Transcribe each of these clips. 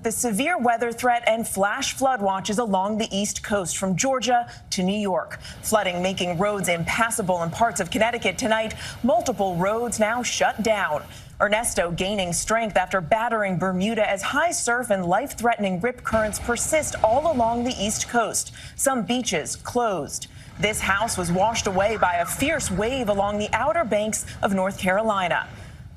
The severe weather threat and flash flood watches along the East Coast from Georgia to New York. Flooding making roads impassable in parts of Connecticut tonight. Multiple roads now shut down. Ernesto gaining strength after battering Bermuda as high surf and life-threatening rip currents persist all along the East Coast. Some beaches closed. This house was washed away by a fierce wave along the outer banks of North Carolina.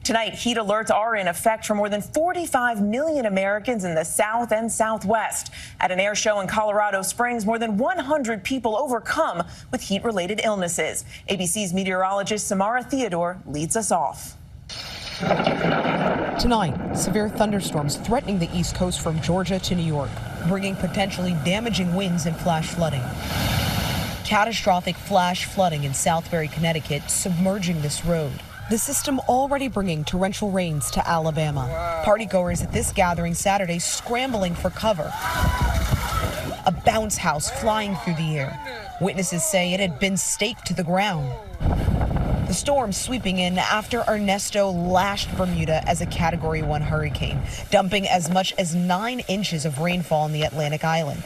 Tonight, heat alerts are in effect for more than 45 million Americans in the South and Southwest. At an air show in Colorado Springs, more than 100 people overcome with heat-related illnesses. ABC's meteorologist Samara Theodore leads us off. Tonight, severe thunderstorms threatening the East Coast from Georgia to New York, bringing potentially damaging winds and flash flooding. Catastrophic flash flooding in Southbury, Connecticut, submerging this road. The system already bringing torrential rains to Alabama. Partygoers at this gathering Saturday scrambling for cover. A bounce house flying through the air. Witnesses say it had been staked to the ground. The storm sweeping in after Ernesto lashed Bermuda as a Category 1 hurricane, dumping as much as 9 inches of rainfall on the Atlantic island.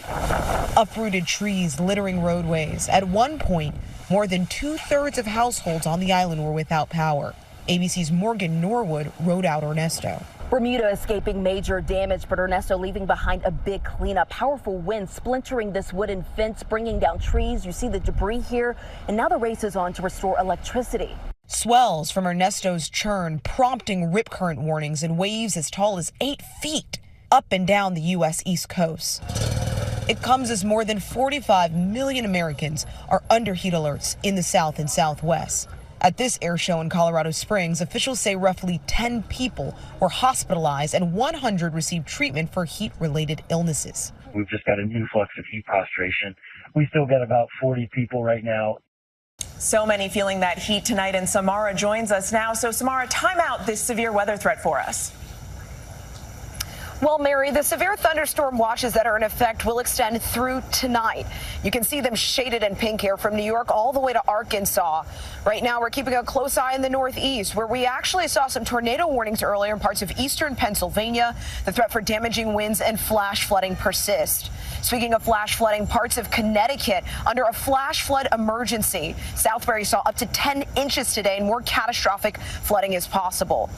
Uprooted trees littering roadways. At one point, more than 2/3 of households on the island were without power. ABC's Morgan Norwood rode out Ernesto. Bermuda escaping major damage, but Ernesto leaving behind a big cleanup. Powerful winds splintering this wooden fence, bringing down trees. You see the debris here, and now the race is on to restore electricity. Swells from Ernesto's churn prompting rip current warnings and waves as tall as 8 feet up and down the U.S. East Coast. It comes as more than 45 million Americans are under heat alerts in the South and Southwest. At this air show in Colorado Springs, officials say roughly 10 people were hospitalized and 100 received treatment for heat-related illnesses. We've just got an influx of heat prostration. We still got about 40 people right now. So many feeling that heat tonight, and Samara joins us now. So, Samara, time out this severe weather threat for us. Well, Mary, the severe thunderstorm watches that are in effect will extend through tonight. You can see them shaded in pink here from New York all the way to Arkansas. Right now, we're keeping a close eye in the Northeast, where we actually saw some tornado warnings earlier in parts of eastern Pennsylvania. The threat for damaging winds and flash flooding persists. Speaking of flash flooding, parts of Connecticut under a flash flood emergency. Southbury saw up to 10 inches today, and more catastrophic flooding is possible.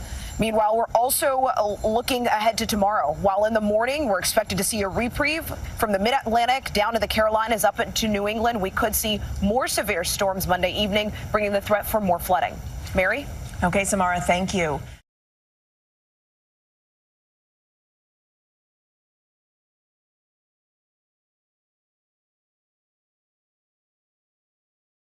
Meanwhile, we're also looking ahead to tomorrow. While in the morning, we're expected to see a reprieve from the mid-Atlantic down to the Carolinas up into New England. We could see more severe storms Monday evening, bringing the threat for more flooding. Mary? Okay, Samara, thank you.